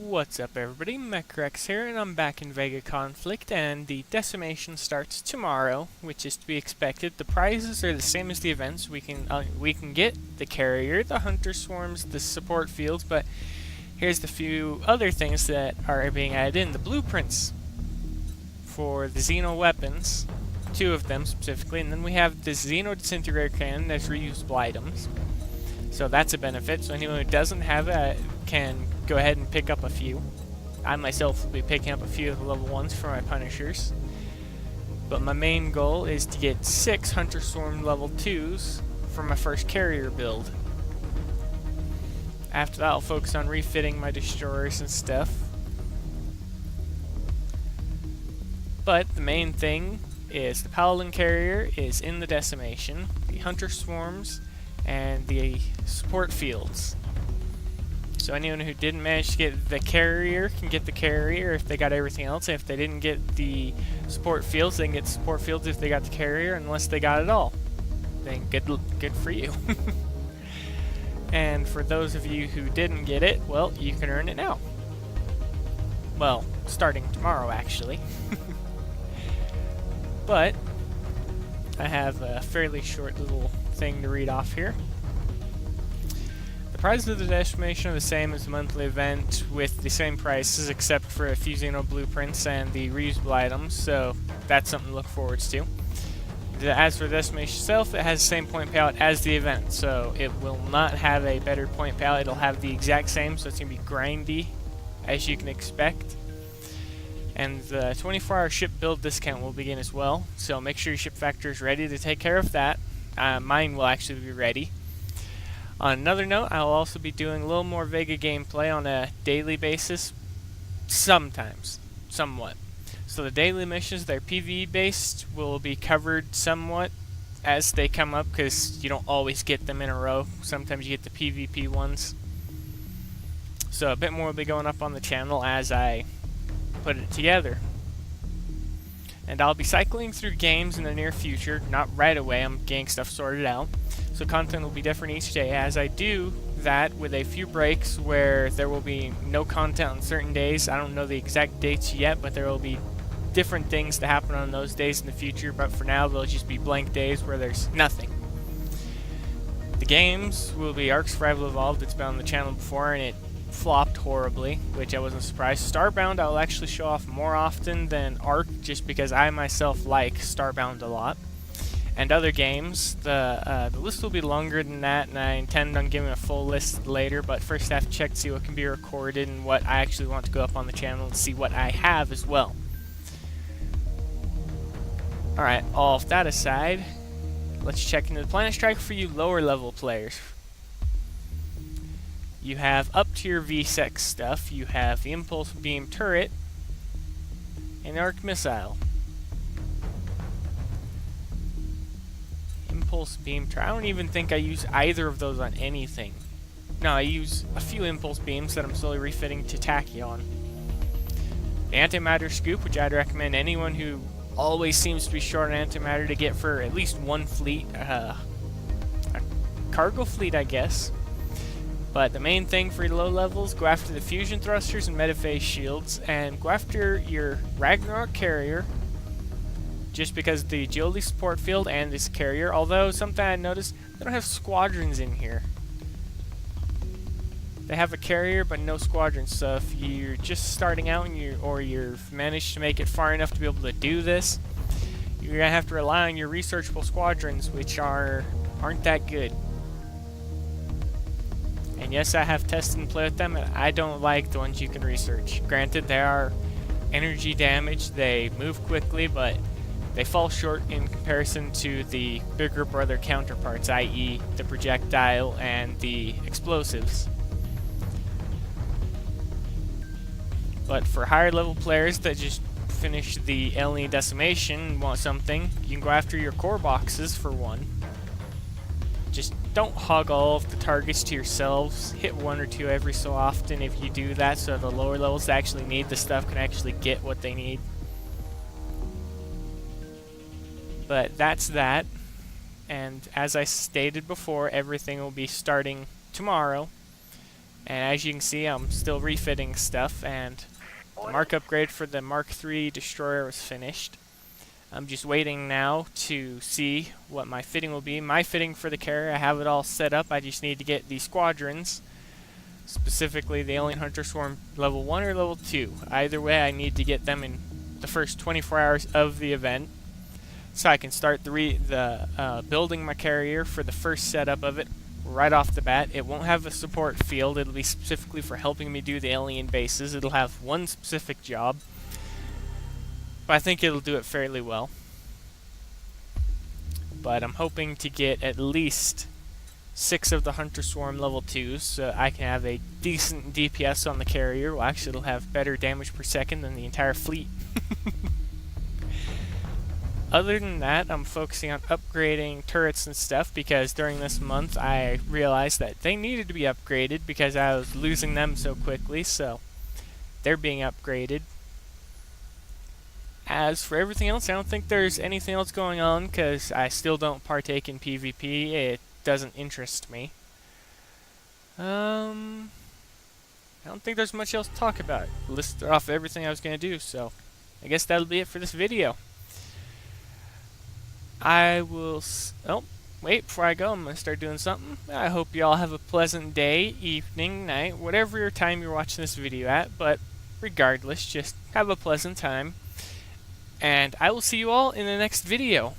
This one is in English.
What's up everybody, Mechrex here, and I'm back in Vega Conflict, and the Decimation starts tomorrow, which is to be expected. The prizes are the same as the events. We can get the carrier, the hunter swarms, the support fields, but here's the few other things that are being added in. The blueprints for the Xeno weapons, 2 of them specifically, and then we have the Xeno disintegrator cannon as reusable items. So that's a benefit, so anyone who doesn't have it can go ahead and pick up a few. I myself will be picking up a few of the level 1s for my Punishers. But my main goal is to get 6 Hunter Swarm level 2s for my first carrier build. After that I'll focus on refitting my destroyers and stuff. But the main thing is the Paladin carrier is in the Decimation, the Hunter Swarms, and the support fields. So anyone who didn't manage to get the carrier can get the carrier if they got everything else. If they didn't get the support fields, they can get the support fields if they got the carrier, unless they got it all. Then good for you. And for those of you who didn't get it, well, you can earn it now. Well, starting tomorrow actually. But I have a fairly short little thing to read off here. The prices of the Decimation are the same as the monthly event, with the same prices except for a few Xeno blueprints and the reusable items, so that's something to look forward to. As for the Decimation itself, it has the same point payout as the event, so it will not have a better point payout. It'll have the exact same, so it's going to be grindy, as you can expect. And the 24-hour ship build discount will begin as well, so make sure your ship factor is ready to take care of that. Mine will actually be ready. On another note, I'll also be doing a little more Vega gameplay on a daily basis, sometimes, somewhat. So the daily missions, they're PvE based, will be covered somewhat as they come up, because you don't always get them in a row. Sometimes you get the PvP ones. So a bit more will be going up on the channel as I put it together. And I'll be cycling through games in the near future, not right away. I'm getting stuff sorted out. So content will be different each day as I do that, with a few breaks where there will be no content on certain days. I don't know the exact dates yet, but there will be different things to happen on those days in the future, but for now they'll just be blank days where there's nothing. The games will be Ark Survival Evolved. It's been on the channel before and it flopped horribly, which I wasn't surprised. Starbound I'll actually show off more often than Ark, just because I myself like Starbound a lot. And other games, the list will be longer than that, and I intend on giving a full list later, but first I have to check to see what can be recorded and what I actually want to go up on the channel, and see what I have as well. Alright, all of that aside, let's check into the Planet Strike for you lower level players. You have up tier V6 stuff, you have the Impulse Beam Turret, and the Arc Missile. Impulse Beam Turret, I don't even think I use either of those on anything. No, I use a few Impulse Beams that I'm slowly refitting to Tachyon. The Antimatter Scoop, which I'd recommend anyone who always seems to be short on antimatter to get for at least one fleet, a cargo fleet I guess. But the main thing for your low levels, go after the fusion thrusters and metaphase shields, and go after your Ragnarok carrier, just because the agility support field and this carrier, although something I noticed, they don't have squadrons in here. They have a carrier but no squadrons, so if you're just starting out and you've managed to make it far enough to be able to do this, you're going to have to rely on your researchable squadrons, which aren't that good. And yes, I have tested and played with them, and I don't like the ones you can research. Granted, they are energy damage, they move quickly, but they fall short in comparison to the bigger brother counterparts, i.e. the projectile and the explosives. But for higher level players that just finished the alien Decimation and want something, you can go after your core boxes for one. Just don't hog all of the targets to yourselves. Hit 1 or 2 every so often if you do that, so the lower levels that actually need the stuff can actually get what they need. But that's that. And as I stated before, everything will be starting tomorrow. And as you can see, I'm still refitting stuff, and the mark upgrade for the Mark III destroyer was finished. I'm just waiting now to see what my fitting will be. My fitting for the carrier, I have it all set up. I just need to get the squadrons, specifically the Alien Hunter Swarm level 1 or level 2. Either way, I need to get them in the first 24 hours of the event, so I can start building my carrier for the first setup of it right off the bat. It won't have a support field. It'll be specifically for helping me do the alien bases. It'll have one specific job, but I think it'll do it fairly well. But I'm hoping to get at least 6 of the Hunter Swarm level 2s, so I can have a decent DPS on the carrier. Well, actually, it'll have better damage per second than the entire fleet. Other than that, I'm focusing on upgrading turrets and stuff, because during this month I realized that they needed to be upgraded because I was losing them so quickly, so they're being upgraded. As for everything else, I don't think there's anything else going on, because I still don't partake in PvP. It doesn't interest me. I don't think there's much else to talk about. Listed off everything I was going to do, so I guess that'll be it for this video. I will... oh, wait, before I go, I'm going to start doing something. I hope you all have a pleasant day, evening, night, whatever your time you're watching this video at, but regardless, just have a pleasant time. And I will see you all in the next video.